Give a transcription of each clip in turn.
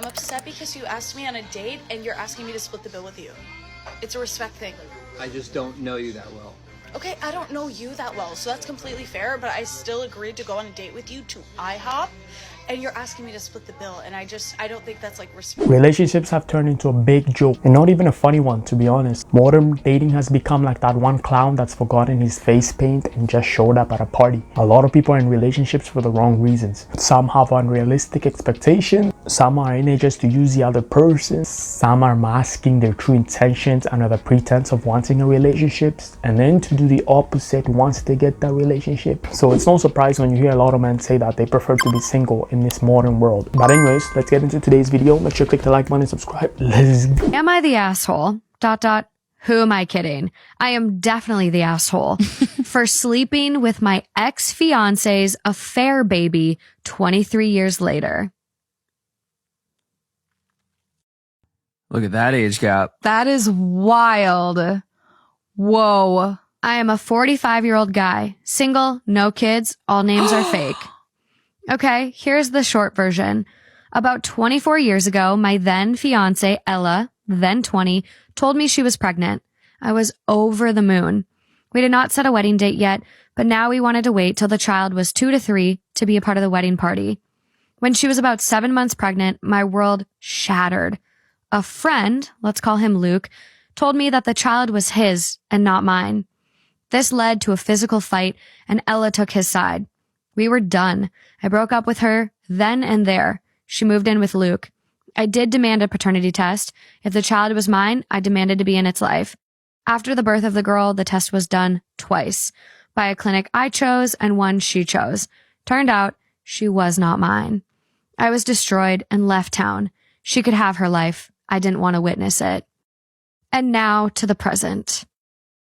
upset because you asked me on a date and you're asking me to split the bill with you. It's a respect thing. I just don't know you that well. Okay, I don't know you that well, so that's completely fair, but I still agreed to go on a date with you to IHOP, and you're asking me to split the bill, and I don't think that's like respect. Relationships have turned into a big joke, and not even a funny one, to be honest. Modern dating has become like that one clown that's forgotten his face paint and just showed up at a party. A lot of people are in relationships for the wrong reasons. Some have unrealistic expectations, some are in it just to use the other person, some are masking their true intentions under the pretense of wanting a relationship, and then to do the opposite once they get that relationship. So it's no surprise when you hear a lot of men say that they prefer to be single in this modern world. But anyways, let's get into today's video. Make sure to click the like button and subscribe. Let's go. Am I the asshole? ... Who am I kidding? I am definitely the asshole for sleeping with my ex-fiance's affair baby 23 years later. Look at that age gap. That is wild. Whoa. I am a 45-year-old guy, single, no kids, all names are fake. Okay, here's the short version. About 24 years ago, my then fiance, Ella, then 20, told me she was pregnant. I was over the moon. We did not set a wedding date yet, but now we wanted to wait till the child was 2 to 3 to be a part of the wedding party. When she was about 7 months pregnant, my world shattered. A friend, let's call him Luke, told me that the child was his and not mine. This led to a physical fight, and Ella took his side. We were done. I broke up with her then and there. She moved in with Luke. I did demand a paternity test. If the child was mine, I demanded to be in its life. After the birth of the girl, the test was done twice by a clinic I chose and one she chose. Turned out she was not mine. I was destroyed and left town. She could have her life. I didn't want to witness it. And now to the present.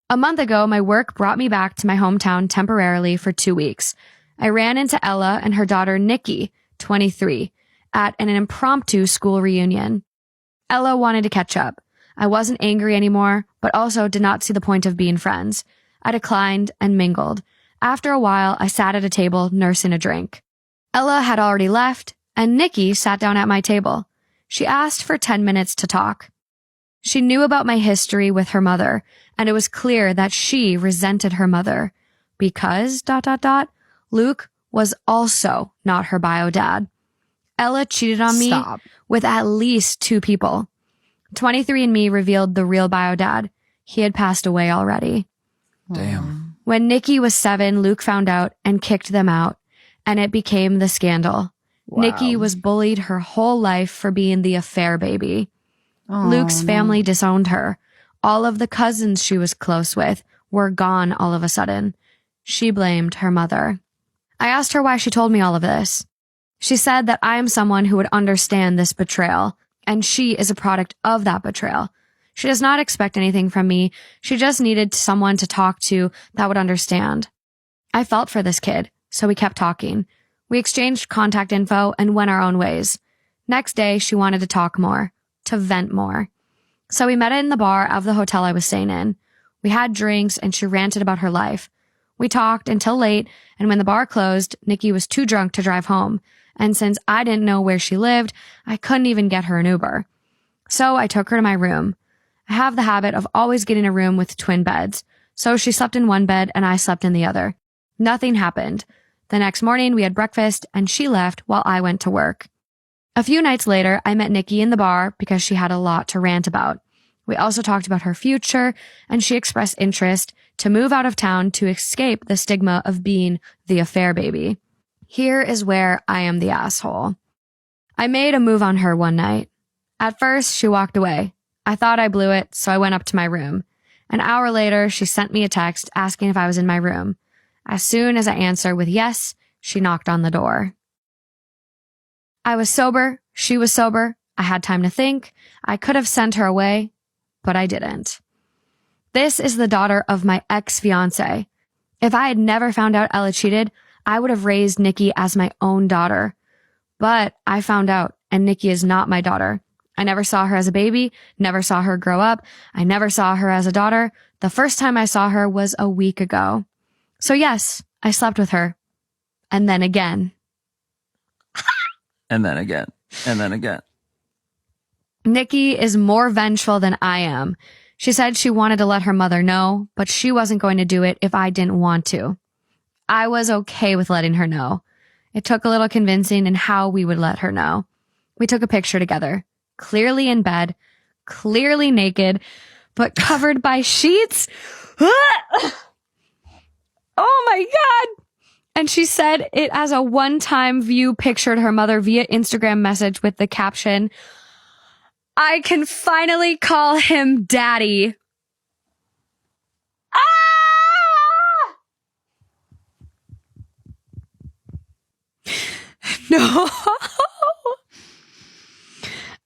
A month ago, my work brought me back to my hometown temporarily for 2 weeks. I ran into Ella and her daughter Nikki, 23, at an impromptu school reunion. Ella wanted to catch up. I wasn't angry anymore, but also did not see the point of being friends. I declined and mingled. After a while, I sat at a table nursing a drink. Ella had already left, and Nikki sat down at my table. She asked for 10 minutes to talk. She knew about my history with her mother, and it was clear that she resented her mother because ... Luke was also not her bio dad. Ella cheated on me with at least 2 people. 23andMe revealed the real bio dad. He had passed away already. Damn. When Nikki was 7, Luke found out and kicked them out, and it became the scandal. Wow. Nikki was bullied her whole life for being the affair baby. Luke's family disowned her. All of the cousins she was close with were gone all of a sudden. She blamed her mother. I asked her why she told me all of this. She said that I am someone who would understand this betrayal, and she is a product of that betrayal. She does not expect anything from me. She just needed someone to talk to that would understand. I felt for this kid, so we kept talking. We exchanged contact info and went our own ways. Next day, she wanted to talk more, to vent more. So we met in the bar of the hotel I was staying in. We had drinks, and she ranted about her life. We talked until late, and when the bar closed, Nikki was too drunk to drive home. And since I didn't know where she lived, I couldn't even get her an Uber. So I took her to my room. I have the habit of always getting a room with twin beds. So she slept in one bed and I slept in the other. Nothing happened. The next morning we had breakfast and she left while I went to work. A few nights later, I met Nikki in the bar because she had a lot to rant about. We also talked about her future, and she expressed interest to move out of town to escape the stigma of being the affair baby. Here is where I am the asshole. I made a move on her one night. At first, she walked away. I thought I blew it, so I went up to my room. An hour later, she sent me a text asking if I was in my room. As soon as I answered with yes, she knocked on the door. I was sober. She was sober. I had time to think. I could have sent her away, but I didn't. This is the daughter of my ex-fiance. If I had never found out Ella cheated, I would have raised Nikki as my own daughter. But I found out, and Nikki is not my daughter. I never saw her as a baby, never saw her grow up. I never saw her as a daughter. The first time I saw her was a week ago. So yes, I slept with her. And then again. And then again. And then again. Nikki is more vengeful than I am. She said she wanted to let her mother know, but she wasn't going to do it if I didn't want to. I was okay with letting her know. It took a little convincing in how we would let her know. We took a picture together, clearly in bed, clearly naked, but covered by sheets. Oh my God. And she said it as a one-time view pictured her mother via Instagram message with the caption, "I can finally call him daddy." Ah! No.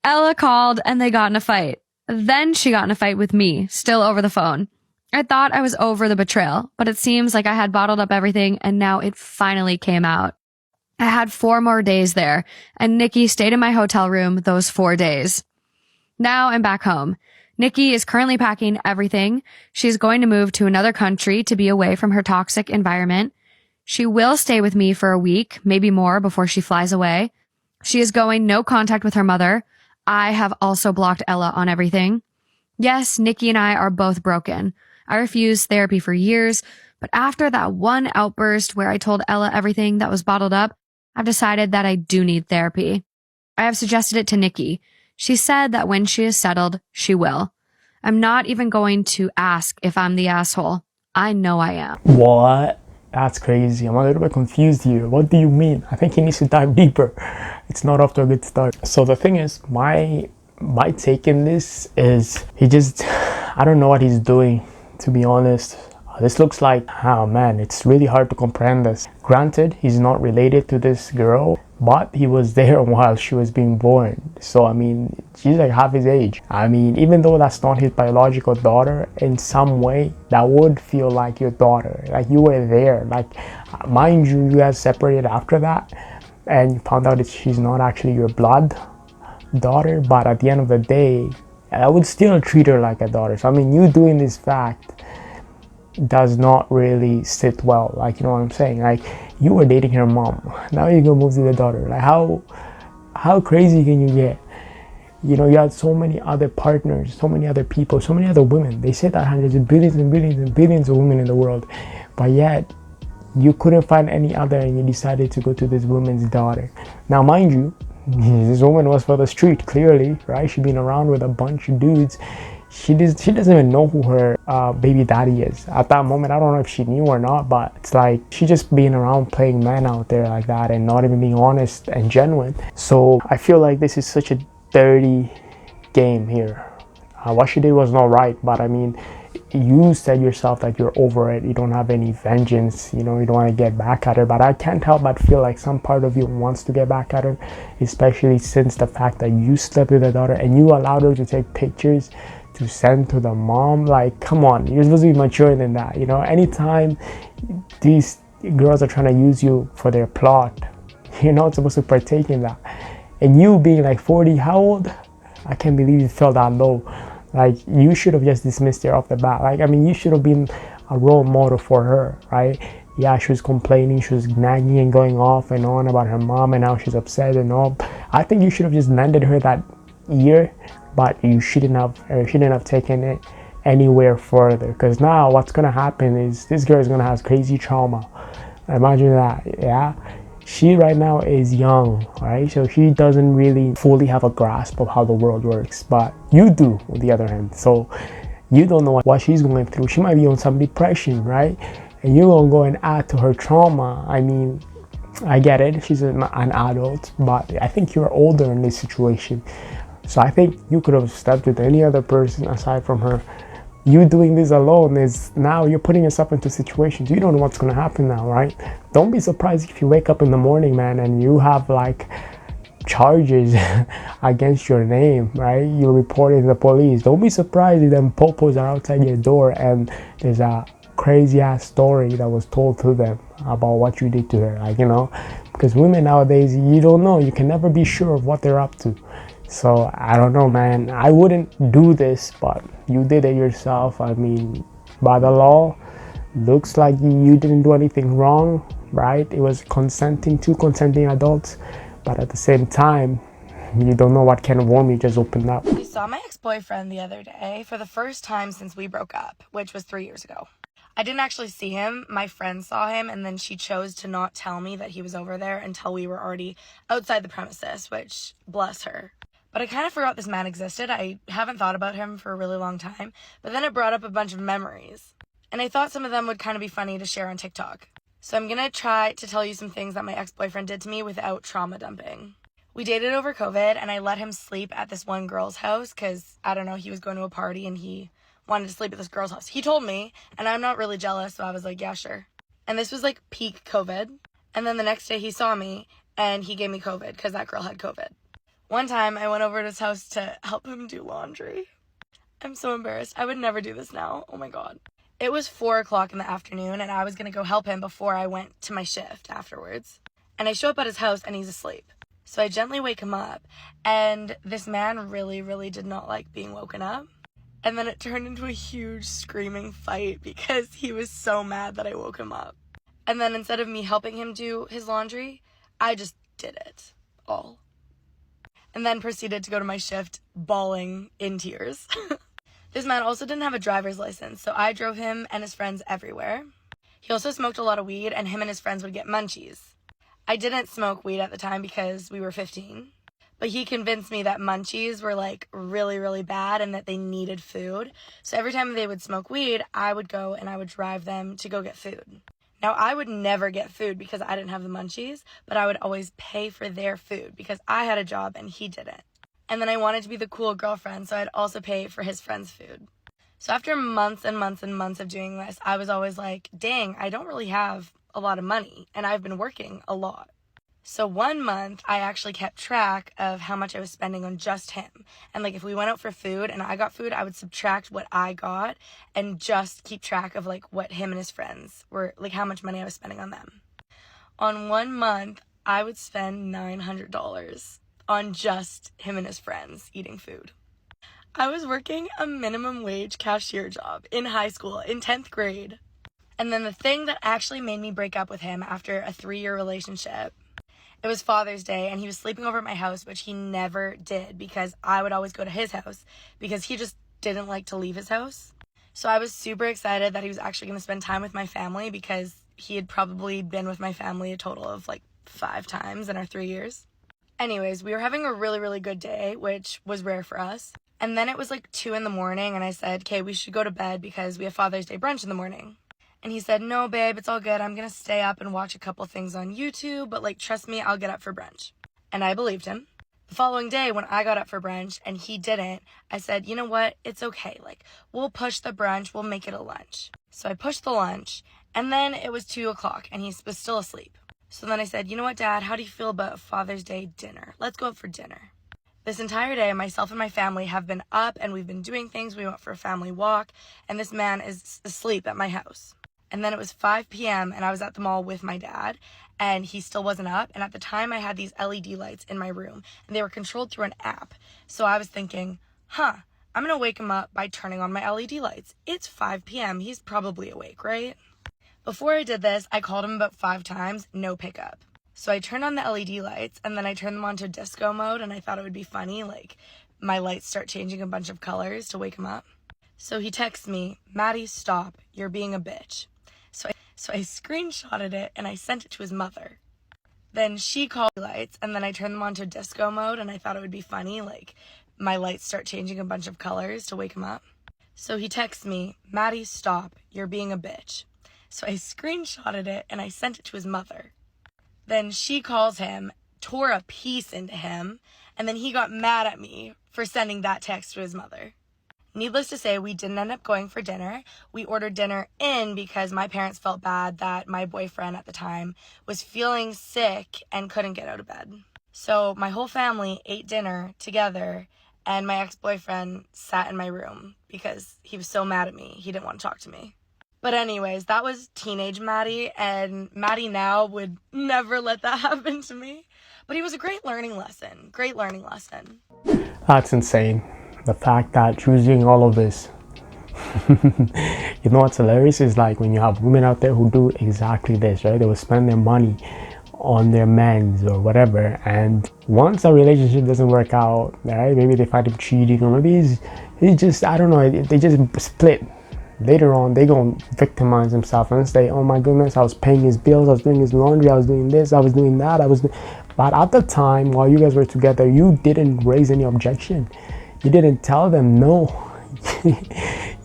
Ella called and they got in a fight. Then she got in a fight with me, still over the phone. I thought I was over the betrayal, but it seems like I had bottled up everything and now it finally came out. I had 4 more days there, and Nikki stayed in my hotel room those 4 days. Now I'm back home. Nikki is currently packing everything. She's going to move to another country to be away from her toxic environment. She will stay with me for a week, maybe more, before she flies away. She is going no contact with her mother. I have also blocked Ella on everything. Yes, Nikki and I are both broken. I refused therapy for years, but after that one outburst where I told Ella everything that was bottled up, I've decided that I do need therapy. I have suggested it to Nikki. She said that when she is settled, she will. I'm not even going to ask if I'm the asshole. I know I am. What? That's crazy. I'm a little bit confused here. What do you mean? I think he needs to dive deeper. It's not off to a good start. So the thing is, my take in this is I don't know what he's doing, to be honest. This looks like, oh man, it's really hard to comprehend this. Granted, he's not related to this girl, but he was there while she was being born. So, I mean, she's like half his age. I mean, even though that's not his biological daughter, in some way, that would feel like your daughter. Like, you were there. Like, mind you, you guys separated after that, and you found out that she's not actually your blood daughter, but at the end of the day, I would still treat her like a daughter. So, I mean, you doing this fact does not really sit well. Like, you know what I'm saying? Like, you were dating her mom, now you're gonna move to the daughter. Like, how crazy can you get? You know, you had so many other partners, so many other people, so many other women. They say that hundreds of billions and billions and billions of women in the world, but yet you couldn't find any other, and you decided to go to this woman's daughter. Now, mind you, this woman was for the street, clearly, right? She'd been around with a bunch of dudes. She doesn't even know who her baby daddy is. At that moment, I don't know if she knew or not, but it's like she just being around playing men out there like that and not even being honest and genuine. So I feel like this is such a dirty game here. What she did was not right, but I mean, you said yourself that you're over it, you don't have any vengeance, you know, you don't want to get back at her, but I can't help but feel like some part of you wants to get back at her, especially since the fact that you slept with her daughter and you allowed her to take pictures to send to the mom. Like, come on, you're supposed to be mature than that, you know? Anytime these girls are trying to use you for their plot, you're not supposed to partake in that. And you being like 40, how old? I can't believe you fell that low. Like, you should have just dismissed her off the bat. Like, I mean, you should have been a role model for her, right? Yeah, she was complaining, she was nagging and going off and on about her mom and now she's upset and all. I think you should have just landed her that year, but you shouldn't have taken it anywhere further, because now what's gonna happen is this girl is gonna have crazy trauma. Imagine that. Yeah, she right now is young, right? So she doesn't really fully have a grasp of how the world works, but you do, on the other hand. So you don't know what she's going through. She might be on some depression, right? And you're gonna go and add to her trauma. I mean, I get it, she's an adult, but I think you're older in this situation. So I think you could have slept with any other person aside from her. You doing this alone is, now you're putting yourself into situations you don't know what's going to happen now, right? Don't be surprised if you wake up in the morning, man, and you have like charges against your name, right? You report it to the police. Don't be surprised if them popos are outside your door and there's a crazy ass story that was told to them about what you did to her. Like, you know, because women nowadays, you don't know, you can never be sure of what they're up to. So I don't know, man, I wouldn't do this, but you did it yourself. I mean, by the law, looks like you didn't do anything wrong, right? It was two consenting adults, but at the same time, You don't know what can of worm you just opened up. I saw my ex-boyfriend the other day for the first time since we broke up, which was 3 years ago. I didn't actually see him. My friend saw him, and then she chose to not tell me that he was over there until we were already outside the premises, which, bless her. But I kind of forgot this man existed. I haven't thought about him for a really long time, but then it brought up a bunch of memories. And I thought some of them would kind of be funny to share on TikTok. So I'm gonna try to tell you some things that my ex-boyfriend did to me without trauma dumping. We dated over COVID, and I let him sleep at this one girl's house because, I don't know, he was going to a party and he wanted to sleep at this girl's house. He told me, and I'm not really jealous, so I was like, yeah, sure. And this was like peak COVID. And then the next day he saw me and he gave me COVID because that girl had COVID. One time I went over to his house to help him do laundry. I'm so embarrassed. I would never do this now. Oh my God. It was 4 o'clock in the afternoon and I was going to go help him before I went to my shift afterwards. And I show up at his house and he's asleep. So I gently wake him up, and this man really did not like being woken up. And then it turned into a huge screaming fight because he was so mad that I woke him up. And then instead of me helping him do his laundry, I just did it all. And then proceeded to go to my shift bawling in tears. This man also didn't have a driver's license, so I drove him and his friends everywhere. He also smoked a lot of weed, and him and his friends would get munchies. I didn't smoke weed at the time because we were 15, but he convinced me that munchies were like really bad and that they needed food. So every time they would smoke weed, I would go and I would drive them to go get food. Now, I would never get food because I didn't have the munchies, but I would always pay for their food because I had a job and he didn't. And then I wanted to be the cool girlfriend, so I'd also pay for his friend's food. So after months and months of doing this, I was always like, dang, I don't really have a lot of money, and I've been working a lot. So 1 month, I actually kept track of how much I was spending on just him. And like if we went out for food and I got food, I would subtract what I got and just keep track of like what him and his friends were, like how much money I was spending on them. On 1 month, I would spend $900 on just him and his friends eating food. I was working a minimum wage cashier job in high school in 10th grade. And then the thing that actually made me break up with him after a 3-year relationship, it was Father's Day and he was sleeping over at my house, which he never did because I would always go to his house because he just didn't like to leave his house. So I was super excited that he was actually going to spend time with my family because he had probably been with my family a total of like 5 times in our 3 years. Anyways, we were having a really good day, which was rare for us. And then it was like 2 in the morning and I said, okay, we should go to bed because we have Father's Day brunch in the morning. And he said, no, babe, it's all good. I'm going to stay up and watch a couple things on YouTube, but like, trust me, I'll get up for brunch. And I believed him. The following day when I got up for brunch and he didn't, I said, you know what? It's okay. Like, we'll push the brunch. We'll make it a lunch. So I pushed the lunch and then it was 2 o'clock and he was still asleep. So then I said, you know what, Dad, how do you feel about Father's Day dinner? Let's go out for dinner. This entire day, myself and my family have been up and we've been doing things. We went for a family walk and this man is asleep at my house. And then it was 5 p.m. and I was at the mall with my dad and he still wasn't up. And at the time I had these LED lights in my room and they were controlled through an app. So I was thinking, I'm going to wake him up by turning on my LED lights. It's 5 p.m. He's probably awake, right? Before I did this, I called him about 5 times, no pickup. So I turned on the LED lights and then I turned them on to disco mode and I thought it would be funny, like my lights start changing a bunch of colors to wake him up. So he texts me, Maddie, stop, you're being a bitch. So I screenshotted it and I sent it to his mother. Then she called lights and then I turned them on to disco mode and I thought it would be funny, like my lights start changing a bunch of colors to wake him up. So he texts me, Maddie, stop, you're being a bitch. So I screenshotted it and I sent it to his mother. Then she calls him, tore a piece into him, and then he got mad at me for sending that text to his mother. Needless to say, we didn't end up going for dinner. We ordered dinner in because my parents felt bad that my boyfriend at the time was feeling sick and couldn't get out of bed. So my whole family ate dinner together and my ex-boyfriend sat in my room because he was so mad at me. He didn't want to talk to me. But anyways, that was teenage Maddie, and Maddie now would never let that happen to me. But he was a great learning lesson. Great learning lesson. That's insane. The fact that choosing all of this. You know what's hilarious is like when you have women out there who do exactly this, right? They will spend their money on their mends or whatever, and once a relationship doesn't work out, right, maybe they find him cheating, or maybe he's just, I don't know, they just split. Later on they gonna victimize themselves and say, oh my goodness, I was paying his bills, I was doing his laundry, I was doing this, I was doing that, but at the time while you guys were together, you didn't raise any objection. You didn't tell them no.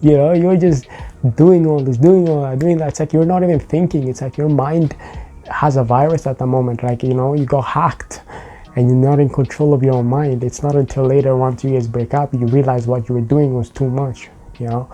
You know, you were just doing all this, doing all that, doing that. It's like you're not even thinking. It's like your mind has a virus at the moment. Like, you know, you got hacked and you're not in control of your own mind. It's not until later, once you guys break up, you realize what you were doing was too much, you know.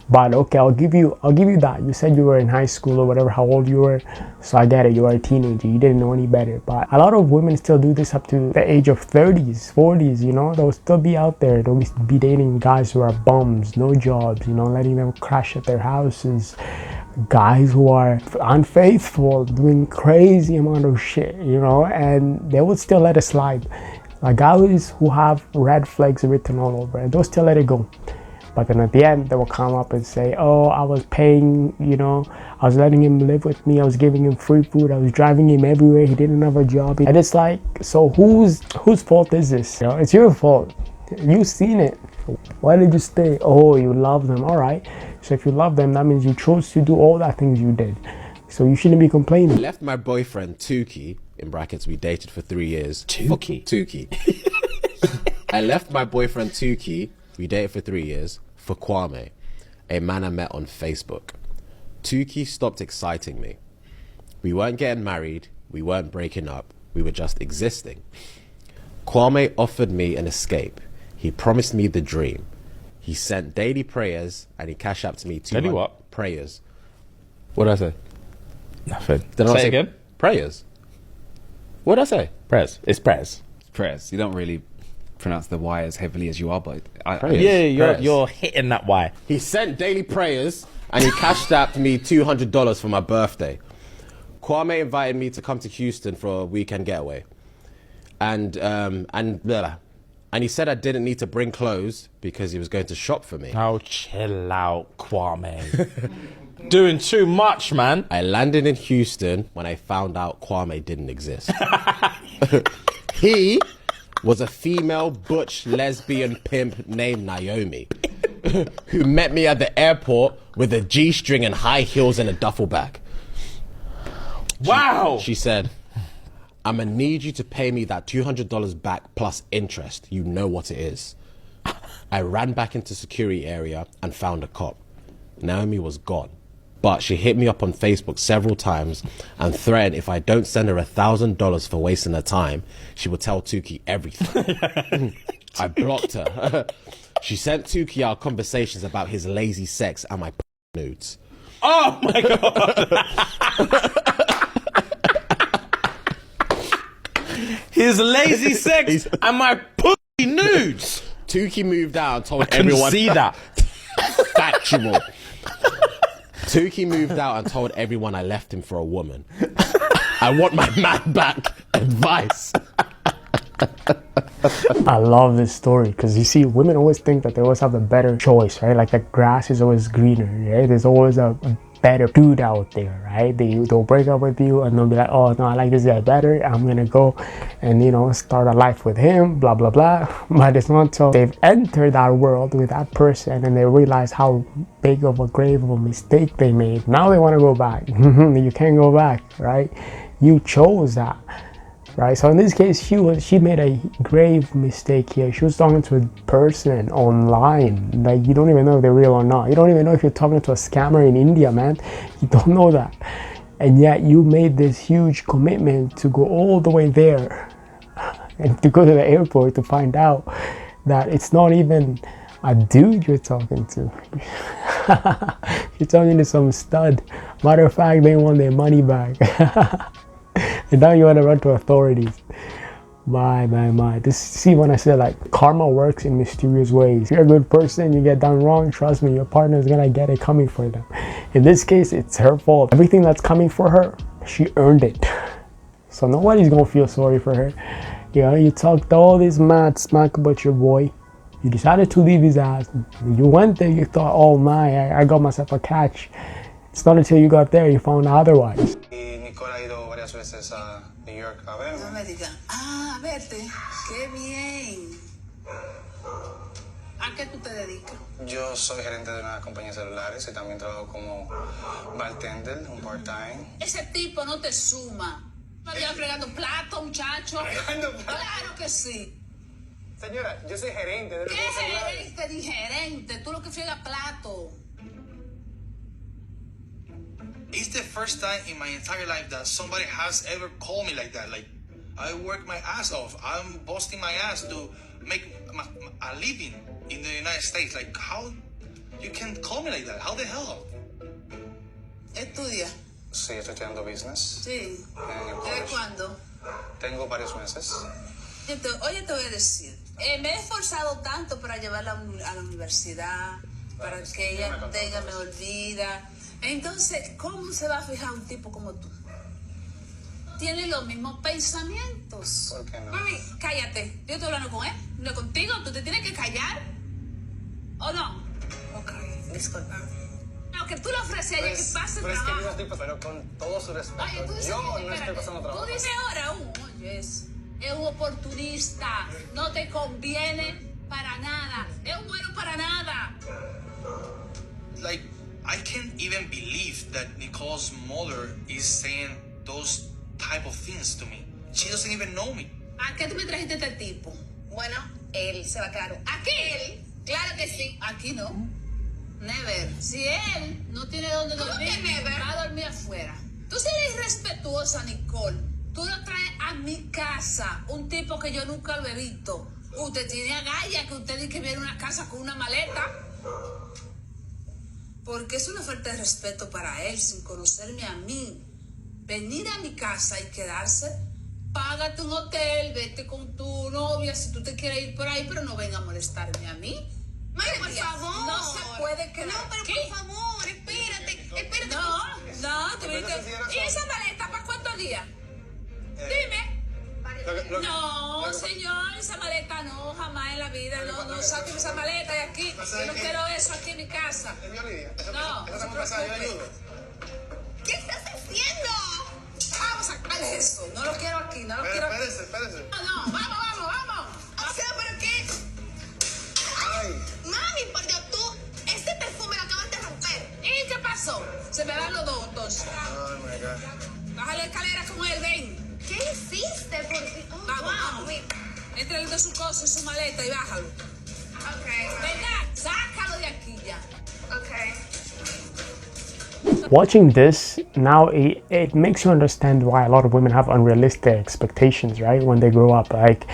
But okay, I'll give you that. You said you were in high school or whatever, how old you were, so I get it, you were a teenager, you didn't know any better. But a lot of women still do this up to the age of 30s, 40s, you know. They'll still be out there, they'll be dating guys who are bums, no jobs, you know, letting them crash at their houses, guys who are unfaithful, doing crazy amount of shit, you know, and they would still let it slide. Like guys who have red flags written all over it, they'll still let it go. But then at the end, they will come up and say, oh, I was paying, you know, I was letting him live with me, I was giving him free food, I was driving him everywhere, he didn't have a job. And it's like, so whose fault is this? You know, it's your fault. You've seen it. Why did you stay? Oh, you love them. All right. So if you love them, that means you chose to do all that things you did. So you shouldn't be complaining. I left my boyfriend, Tuki, in brackets, we dated for 3 years. Tuki. I left my boyfriend, Tuki, we dated for 3 years, for Kwame, a man I met on Facebook. Tuki stopped exciting me. We weren't getting married, we weren't breaking up, we were just existing. Kwame offered me an escape. He promised me the dream. He sent daily prayers and he cash apped me 200 Daily what? Prayers. What did I say? Nothing. Did I say say again? Prayers. What did I say? Prayers. It's prayers. Prayers. You don't really pronounce the Y as heavily as you are, but Yeah, you're hitting that Y. He sent daily prayers and he cashed apped me $200 for my birthday. Kwame invited me to come to Houston for a weekend getaway. And he said I didn't need to bring clothes because he was going to shop for me. Oh, chill out, Kwame. Doing too much, man. I landed in Houston when I found out Kwame didn't exist. He was a female butch lesbian pimp named Naomi who met me at the airport with a G-string and high heels and a duffel bag. Wow. She said, I'm gonna need you to pay me that $200 back plus interest. You know what it is. I ran back into security area and found a cop. Naomi was gone, but she hit me up on Facebook several times and threatened if I don't send her $1,000 for wasting her time, she would tell Tuki everything. I blocked her. She sent Tuki our conversations about his lazy sex and my nudes. Oh my God. His lazy sex and my pussy nudes. Tuki moved out and told I couldn't everyone. see that. Factual. Tuki moved out and told everyone I left him for a woman. I want my man back. Advice. I love this story because you see, women always think that they always have the better choice, right? Like the grass is always greener, right? There's always a better dude out there, right? They'll break up with you and they'll be like, oh no, I like this guy better, I'm gonna go and, you know, start a life with him, blah blah blah. But it's not until they've entered that world with that person and they realize how big of a grave of a mistake they made. Now they want to go back. You can't go back, right? You chose that, right? So in this case, she made a grave mistake here. She was talking to a person online, like you don't even know if they're real or not. You don't even know if you're talking to a scammer in India, man. You don't know that, and yet you made this huge commitment to go all the way there and to go to the airport to find out that it's not even a dude you're talking to. You're talking to some stud. Matter of fact, they want their money back. And now you want to run to authorities. My. See, when I say like karma works in mysterious ways. If you're a good person, you get done wrong, trust me, your partner is gonna get it coming for them. In this case, it's her fault. Everything that's coming for her, she earned it. So nobody's gonna feel sorry for her. You know, you talked all this mad smack about your boy. You decided to leave his ass. You went there, you thought, oh my, I got myself a catch. It's not until you got there you found out otherwise. vienes a New York a verme. No me digan, a verte, qué bien. ¿A qué tú te dedicas? Yo soy gerente de una compañía de celulares y también trabajo como bartender, un part-time. Ese tipo no te suma. ¿No lleva fregando plato, muchacho? ¿Fregando plato? Claro que sí. Señora, yo soy gerente de ¿Qué gerente ni gerente? Tú lo que friegas plato. It's the first time in my entire life that somebody has ever called me like that. Like, I work my ass off. I'm busting my ass to make a living in the United States. Like, how you can call me like that? How the hell? ¿Estudia? Sí, estoy estudiando business. Sí. ¿Desde cuándo? Tengo varios meses. Oye, te voy a decir. Me he esforzado tanto para llevarla a la universidad, para que ella tenga mejor vida. Entonces, ¿cómo se va a fijar un tipo como tú? Tiene los mismos pensamientos. ¿Por qué no? Mami, cállate. Yo estoy hablando con él, no contigo. ¿Tú te tienes que callar? ¿O no? Ok, disculpa. No, que tú le ofreces a ella que pase el trabajo. Pero es que pero con todo su respeto. Oye, tú dices, yo no espérate, estoy pasando trabajo. tú dices ahora, oye, es un oportunista. No te conviene para nada. Es un bueno para nada. Like, I can't even believe that Nicole's mother is saying those type of things to me. She doesn't even know me. ¿A qué tú me trajiste este tipo? Bueno, él se va a quedar. ¿Aquí? ¿Él? Claro que sí. Aquí no. Never. Si él no tiene dónde dormir, va a dormir afuera. Tú eres irrespetuosa, Nicole. Tú lo traes a mi casa, un tipo que yo nunca lo he visto. Usted tiene agallas que usted dice que viene a una casa con una maleta. Porque es una falta de respeto para él, sin conocerme a mí. Venir a mi casa y quedarse, págate un hotel, vete con tu novia si tú te quieres ir por ahí, pero no venga a molestarme a mí. Madre, por favor. No se puede quedar. No, pero ¿Qué? por favor, espérate. No, tú viste. ¿Y esa maleta para cuántos días? Dime. No, señor, esa maleta no, jamás en la vida. No saquen esa maleta de aquí. Yo no quiero eso aquí en mi casa. No, no se preocupe. ¿Qué estás haciendo? Vamos a sacar eso. No lo quiero aquí, no lo quiero aquí. Espérese. No, vamos. O sea, ¿pero qué? Mami, por Dios, tú, este perfume lo acabas de romper. ¿Y qué pasó? Se me dan los dos, entonces. Oh my God. Baja la escalera con él, ven. ¿Qué hiciste? Vamos. Entrale de su cosa, su maleta y bájalo. Ok. Venga, sácalo de aquí ya. Ok. Watching this now, it makes you understand why a lot of women have unrealistic expectations, right? When they grow up, like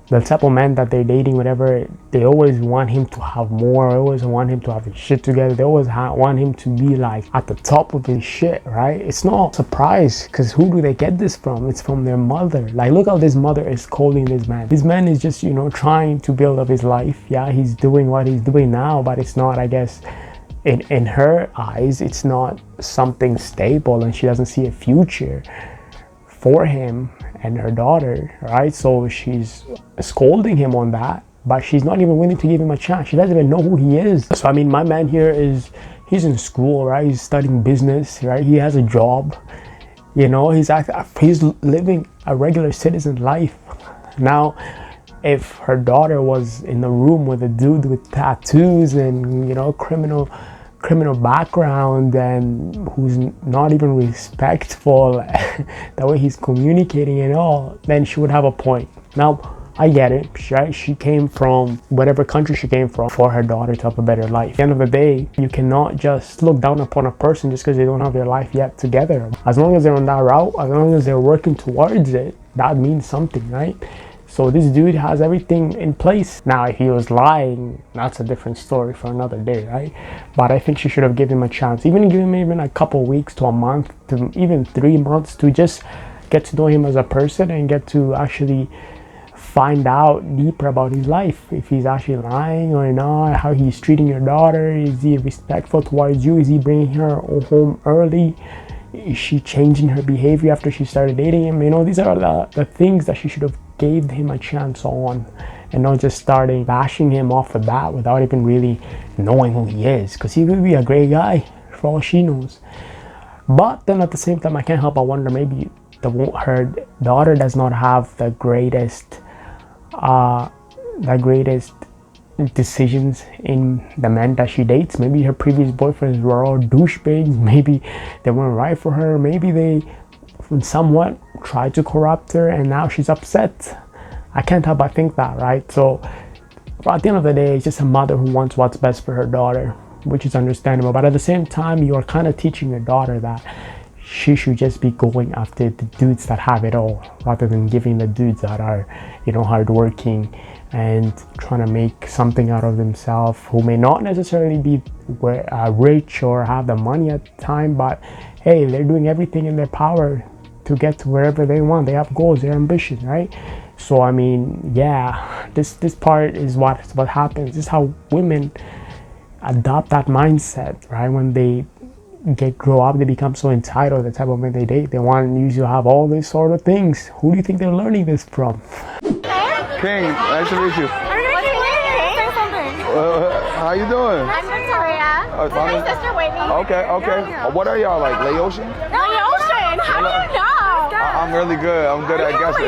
the type of man that they're dating, whatever, they always want him to have more. They always want him to have his shit together. They always want him to be like at the top of his shit, right? It's not a surprise, because who do they get this from? It's from their mother. Like, look how this mother is scolding this man. This man is just, you know, trying to build up his life. Yeah, he's doing what he's doing now, but it's not, I guess, in her eyes, it's not something stable, and she doesn't see a future for him and her daughter, right? So she's scolding him on that, but she's not even willing to give him a chance. She doesn't even know who he is. So I mean, my man here he's in school, right? He's studying business, right? He has a job, you know, he's living a regular citizen life. Now, if her daughter was in the room with a dude with tattoos and, you know, criminal background, and who's not even respectful the way he's communicating and all, then she would have a point. Now, I get it, right? She came from whatever country she came from for her daughter to have a better life. At the end of the day, you cannot just look down upon a person just because they don't have their life yet together. As long as they're on that route, as long as they're working towards it, that means something, right? So this dude has everything in place. Now, if he was lying, that's a different story for another day, right? But I think she should have given him a chance. Even give him even a couple weeks to a month, to even 3 months, to just get to know him as a person and get to actually find out deeper about his life. If he's actually lying or not, how he's treating your daughter. Is he respectful towards you? Is he bringing her home early? Is she changing her behavior after she started dating him? You know, these are the things that she should have gave him a chance on, and not just starting bashing him off the bat without even really knowing who he is, because he could be a great guy for all she knows. But then at the same time, I can't help but wonder, maybe her daughter does not have the greatest decisions in the men that she dates. Maybe her previous boyfriends were all douchebags. Maybe they weren't right for her. Maybe they somewhat tried to corrupt her, and now she's upset. I can't help but think that, right? So at the end of the day, it's just a mother who wants what's best for her daughter, which is understandable. But at the same time, you are kind of teaching your daughter that she should just be going after the dudes that have it all, rather than giving the dudes that are, hardworking and trying to make something out of themselves, who may not necessarily be rich or have the money at the time, but hey, they're doing everything in their power to get to wherever they want. They have goals, their ambition, right? So I mean, yeah, this part is what happens. This is how women adopt that mindset, right? When they grow up, they become so entitled. The type of men they date, they want you to have all these sort of things. Who do you think they're learning this from? King, nice to meet you. How you doing? I'm Victoria. My sister Whitney. Okay. What are y'all like, Laotian? Laotian? How do you know? I'm really good. I'm good at guessing.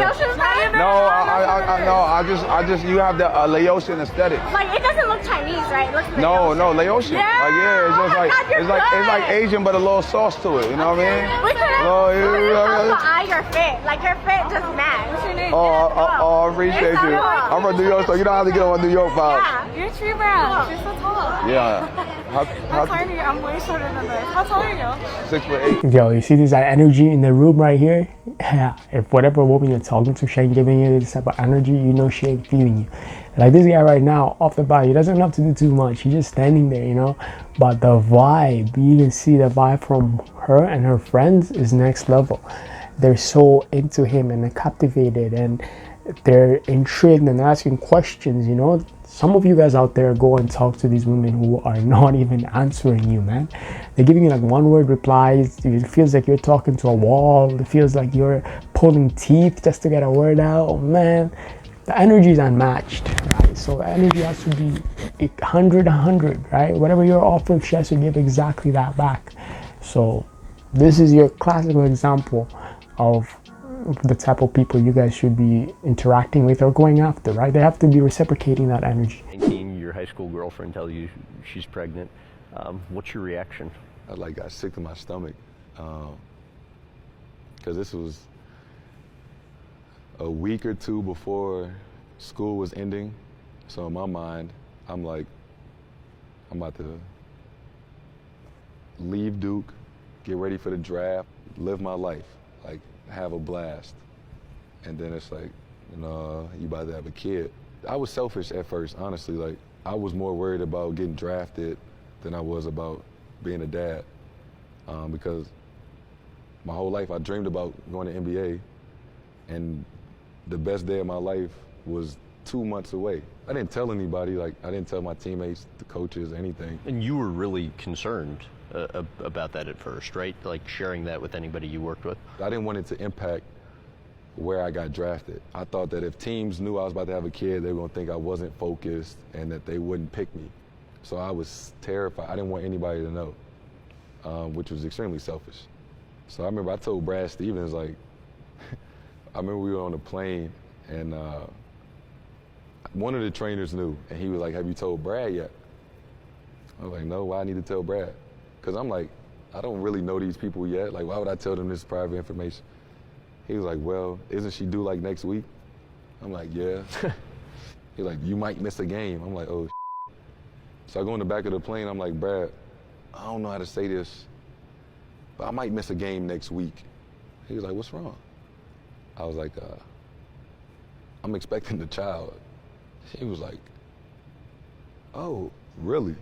No, I just you have the Laotian aesthetic. Like it doesn't look Chinese, right? It looks No, Laotian. Yeah. Like it's just like God, it's like Asian but a little sauce to it. You know what I mean? We could have your fit. Like your fit just match. What's your name? I appreciate you. I'm from New York, so you know how to get on New York vibes. Yeah, you're tree brown. You're so tall. Yeah. How tall are you? I'm way shorter than this. How tall are you? 6'8". Yo, you see this energy in the room right here? Yeah, if whatever woman you're talking to, she ain't giving you this type of energy, you know she ain't feeling you. Like this guy right now, off the bat, he doesn't have to do too much. He's just standing there, But the vibe, you can see the vibe from her and her friends is next level. They're so into him and they're captivated and they're intrigued and asking questions, Some of you guys out there go and talk to these women who are not even answering you, man. They're giving you like one-word replies. It feels like you're talking to a wall. It feels like you're pulling teeth just to get a word out. Man, the energy is unmatched, right? So the energy has to be 100, right? Whatever you're offering, she has to give exactly that back. So this is your classical example of the type of people you guys should be interacting with or going after, right? They have to be reciprocating that energy. 19, your high school girlfriend tells you she's pregnant. What's your reaction? I got sick to my stomach because this was a week or two before school was ending. So in my mind, I'm like, I'm about to leave Duke, get ready for the draft, live my life, have a blast. And then it's like, you about to have a kid. I was selfish at first, honestly. I was more worried about getting drafted than I was about being a dad. Because my whole life I dreamed about going to NBA, and the best day of my life was 2 months away. I didn't tell anybody, I didn't tell my teammates, the coaches, anything. And you were really concerned about that at first, right? Sharing that with anybody you worked with? I didn't want it to impact where I got drafted. I thought that if teams knew I was about to have a kid, they were gonna think I wasn't focused and that they wouldn't pick me. So I was terrified. I didn't want anybody to know, which was extremely selfish. So I remember I told Brad Stevens, I remember we were on a plane and one of the trainers knew, and he was like, "Have you told Brad yet?" I was like, "No, why I need to tell Brad?" Because I'm like, I don't really know these people yet. Why would I tell them this private information? He was like, "Well, isn't she due next week?" I'm like, "Yeah." He's like, "You might miss a game." I'm like, "Oh, So I go in the back of the plane, I'm like, "Brad, I don't know how to say this, but I might miss a game next week." He was like, "What's wrong?" I was like, "I'm expecting the child." He was like, "Oh, really?"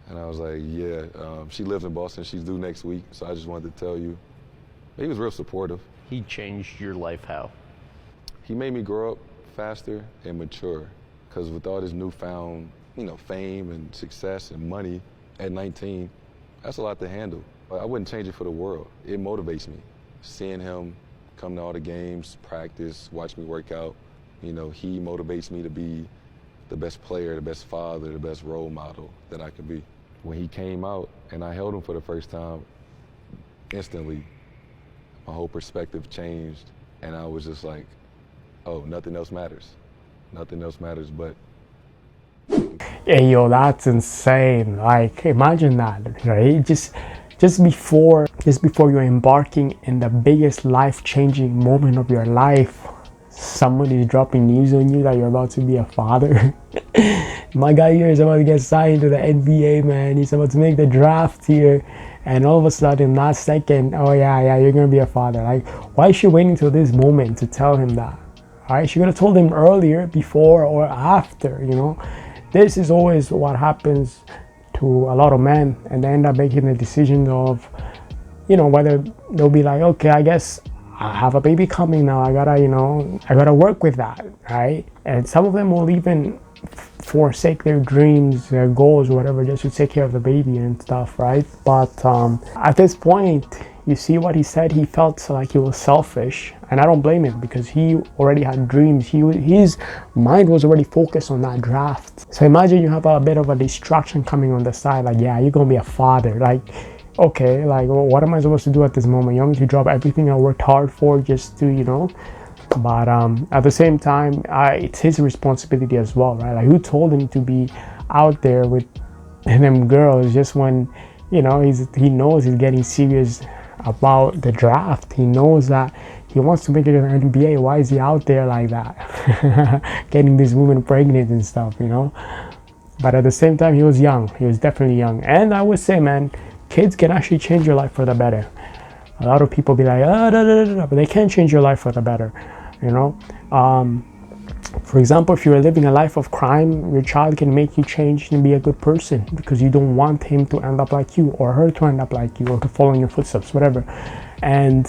And I was like, "Yeah, she lives in Boston. She's due next week, so I just wanted to tell you." He was real supportive. He changed your life how? He made me grow up faster and mature, because with all this newfound, fame and success and money at 19, that's a lot to handle. I wouldn't change it for the world. It motivates me. Seeing him come to all the games, practice, watch me work out, he motivates me to be the best player, the best father, the best role model that I could be. When he came out and I held him for the first time, instantly, my whole perspective changed, and I was just like, oh, nothing else matters. Nothing else matters but. Hey, yo, that's insane. Like, imagine that, right? Just before you're embarking in the biggest life-changing moment of your life, somebody's dropping news on you that you're about to be a father. My guy here is about to get signed to the NBA, man. He's about to make the draft here, and all of a sudden, that second, oh yeah, you're gonna be a father. Like, why is she waiting till this moment to tell him that? Alright, she could have told him earlier, before or after, you know. This is always what happens to a lot of men, and they end up making the decision of, you know, whether they'll be like, okay, I guess I have a baby coming now, I gotta work with that, right? And some of them will even forsake their dreams, their goals, whatever, just to take care of the baby and stuff, right? But at this point, you see what he said, he felt like he was selfish, and I don't blame him, because he already had dreams. His mind was already focused on that draft. So imagine you have a bit of a distraction coming on the side, like, yeah, you're gonna be a father. Like, okay, like, well, what am I supposed to do at this moment? You want me to drop everything I worked hard for just to, you know? But at the same time, it's his responsibility as well, right? Like, who told him to be out there with them girls just when, you know, he knows he's getting serious about the draft. He knows that he wants to make it in the NBA. Why is he out there like that? Getting these women pregnant and stuff, you know? But at the same time, he was young. He was definitely young. And I would say, man, kids can actually change your life for the better. A lot of people be like, but they can't change your life for the better, you know? For example, if you're living a life of crime, your child can make you change and be a good person, because you don't want him to end up like you, or her to end up like you, or to follow in your footsteps, whatever. And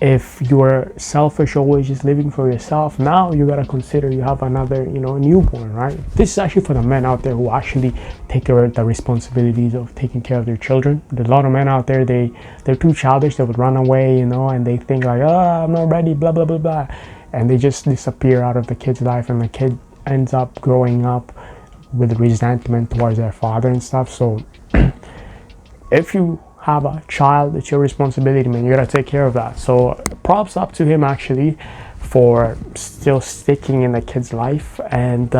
if you're selfish, always just living for yourself, now you gotta consider you have another, you know, newborn, right? This is actually for the men out there who actually take care of the responsibilities of taking care of their children. There's a lot of men out there, they're too childish, they would run away, you know, and they think like, oh, I'm not ready, blah, blah, blah, blah. And they just disappear out of the kid's life, and the kid ends up growing up with resentment towards their father and stuff. So if you have a child, it's your responsibility, man. You gotta take care of that. So props up to him actually for still sticking in the kid's life and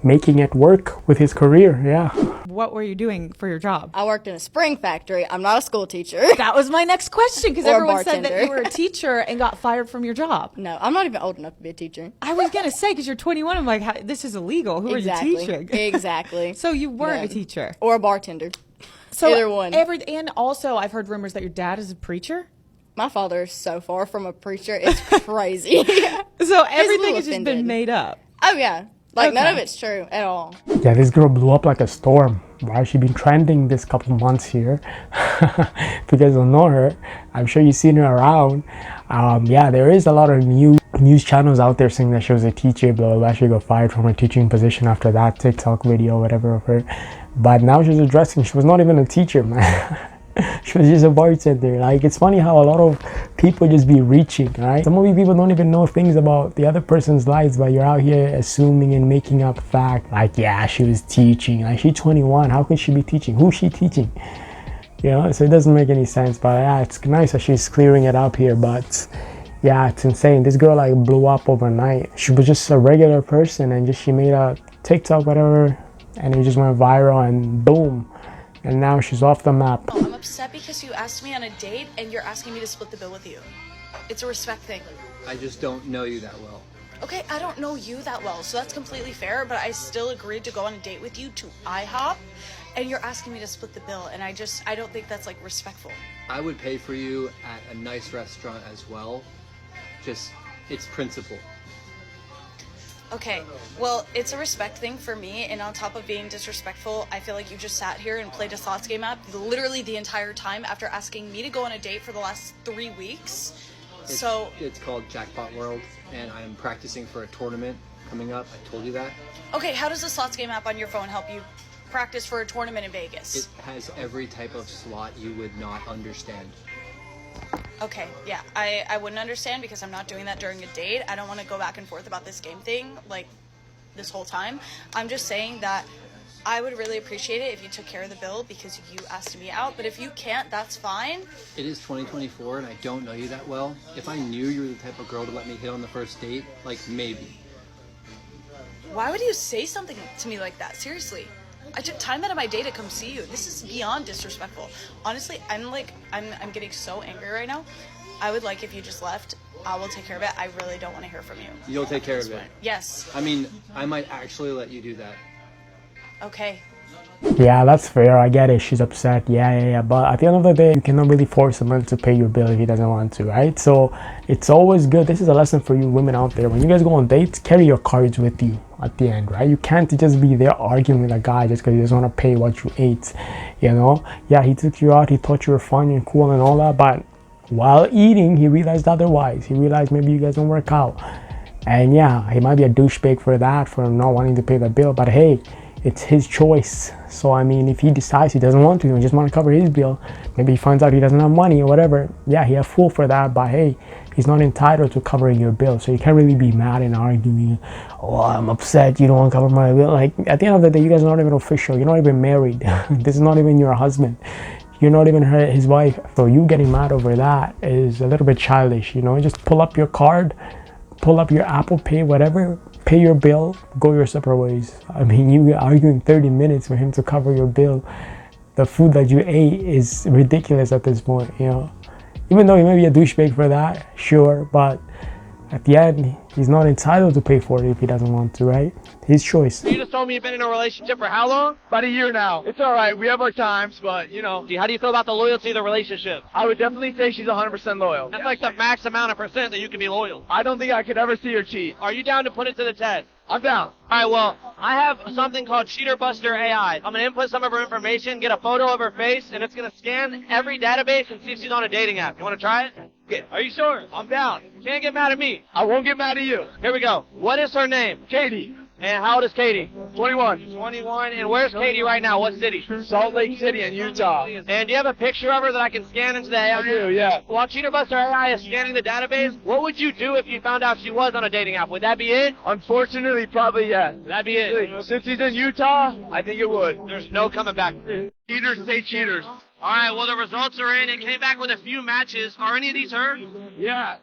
making it work with his career. Yeah. What were you doing for your job? I worked in a spring factory. I'm not a school teacher. That was my next question, because everyone said that you were a bartender. teacher and got fired from your job. No, I'm not even old enough to be a teacher. I was going to say, because you're 21, I'm like, this is illegal. Who Exactly. are you teaching? Exactly. So you weren't No. a teacher. Or a bartender. So Either one. And also, I've heard rumors that your dad is a preacher. My father is so far from a preacher. It's crazy. So He's a everything little has just been offended. made up. Oh, yeah. Like, none Okay. of it's true at all. Yeah, this girl blew up like a storm. Why has she been trending this couple months here? If you guys don't know her, I'm sure you've seen her around. Yeah, there is a lot of news channels out there saying that she was a teacher, blah, blah, blah. She got fired from her teaching position after that TikTok video, whatever of her. But now she's addressing, she was not even a teacher, man. She was just a bartender. Like, it's funny how a lot of people just be reaching, right? Some of you people don't even know things about the other person's lives, but you're out here assuming and making up fact. Like, yeah, she was teaching. Like, she's 21. How could she be teaching? Who's she teaching? You know, so it doesn't make any sense. But yeah, it's nice that she's clearing it up here. But yeah, it's insane. This girl like blew up overnight. She was just a regular person, and just she made a TikTok, whatever, and it just went viral, and boom. And now she's off the map. I'm upset because you asked me on a date and you're asking me to split the bill with you. It's a respect thing. I just don't know you that well. Okay, I don't know you that well, so that's completely fair, but I still agreed to go on a date with you to IHOP, and you're asking me to split the bill, and I don't think that's like respectful. I would pay for you at a nice restaurant as well. Just, it's principle. Okay, well, it's a respect thing for me, and on top of being disrespectful, I feel like you just sat here and played a slots game app literally the entire time after asking me to go on a date for the last 3 weeks. It's called Jackpot World, and I am practicing for a tournament coming up. I told you that. Okay, how does the slots game app on your phone help you practice for a tournament in Vegas? It has every type of slot you would not understand. Okay, yeah, I wouldn't understand because I'm not doing that during a date. I don't want to go back and forth about this game thing, like, this whole time. I'm just saying that I would really appreciate it if you took care of the bill because you asked me out, but if you can't, that's fine. It is 2024 and I don't know you that well. If I knew you were the type of girl to let me hit on the first date, like maybe. Why would you say something to me like that? Seriously. I took time out of my day to come see you. This is beyond disrespectful. Honestly, I'm getting so angry right now. I would like if you just left. I will take care of it. I really don't want to hear from you. You'll take care of it? Yes. I mean, I might actually let you do that. Okay. Yeah, that's fair. I get it. She's upset. Yeah. But at the end of the day, you cannot really force someone to pay your bill if he doesn't want to, right? So it's always good. This is a lesson for you women out there. When you guys go on dates, carry your cards with you at the end, right? You can't just be there arguing with a guy just because he doesn't want to pay what you ate, you know? Yeah, he took you out. He thought you were fun and cool and all that. But while eating, he realized otherwise. He realized maybe you guys don't work out. And yeah, he might be a douchebag for that, for not wanting to pay the bill. But hey, it's his choice. So I mean, if he decides he doesn't want to and just want to cover his bill, maybe he finds out he doesn't have money or whatever, yeah, he a fool for that. But hey, he's not entitled to covering your bill, so you can't really be mad and arguing, oh, I'm upset you don't want to cover my bill. Like, at the end of the day, you guys are not even official. You're not even married. This is not even your husband. You're not even his wife. So you getting mad over that is a little bit childish, you know? Just pull up your card, pull up your Apple Pay, whatever, pay your bill, go your separate ways. I mean, you arguing 30 minutes for him to cover your bill. The food that you ate is ridiculous at this point, you know? Even though he may be a douchebag for that, sure, but at the end, he's not entitled to pay for it if he doesn't want to, right? His choice. You just told me you've been in a relationship for how long? About a year now. It's all right. We have our times, but, you know. How do you feel about the loyalty of the relationship? I would definitely say she's 100% loyal. That's like the max amount of percent that you can be loyal. I don't think I could ever see her cheat. Are you down to put it to the test? I'm down. All right, well, I have something called Cheater Buster AI. I'm going to input some of her information, get a photo of her face, and it's going to scan every database and see if she's on a dating app. You want to try it? Yeah. Are you sure? I'm down. You can't get mad at me. I won't get mad at you. Here we go. What is her name? Katie. And how old is Katie? 21. 21. And where's Katie right now? What city? Salt Lake City in Utah. And do you have a picture of her that I can scan into the AI? I do, yeah. While Cheater Buster AI is scanning the database, what would you do if you found out she was on a dating app? Would that be it? Unfortunately, probably, yeah. That'd be it. Since he's in Utah, I think it would. There's no coming back. Cheaters say cheaters. All right, well, the results are in. It came back with a few matches. Are any of these her? Yeah.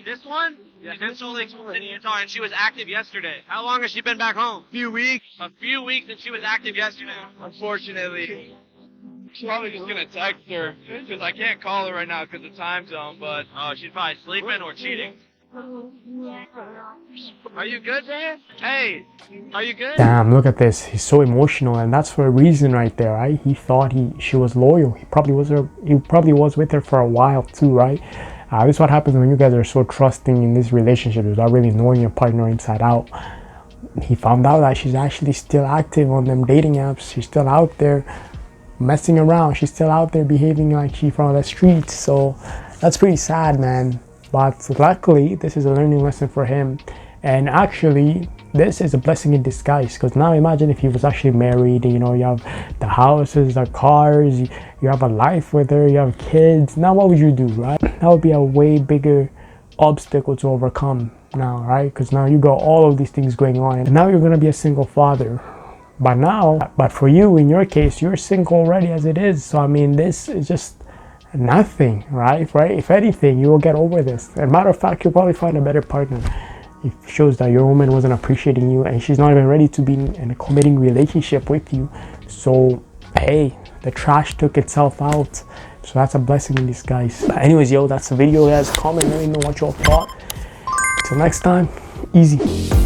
This one? Yeah. She's in Salt Lake City, Utah, and she was active yesterday. How long has she been back home? A few weeks. A few weeks, and she was active yesterday. Unfortunately. I'm probably just gonna text her, because I can't call her right now because of the time zone, but she's probably sleeping or cheating. Are you good, man? Hey, are you good? Damn, look at this. He's so emotional, and that's for a reason right there, right? He thought she was loyal. He probably was with her for a while too, right? This is what happens when you guys are so trusting in this relationship without really knowing your partner inside out. He found out that she's actually still active on them dating apps. She's still out there messing around. She's still out there behaving like she's from the streets. So that's pretty sad, man. But luckily, this is a learning lesson for him. And actually, this is a blessing in disguise. Because now imagine if he was actually married, you know, you have the houses, the cars, you have a life with her, you have kids. Now what would you do, right? That would be a way bigger obstacle to overcome now, right? Because now you got all of these things going on. And now you're going to be a single father. But for you, in your case, you're single already as it is. So, I mean, this is just nothing, right? If anything, you will get over this. As a matter of fact, you'll probably find a better partner. It shows that your woman wasn't appreciating you and she's not even ready to be in a committing relationship with you. So, hey, the trash took itself out. So that's a blessing in disguise. But anyways, yo, that's the video, guys. Comment, let me know what y'all thought. Till next time, easy.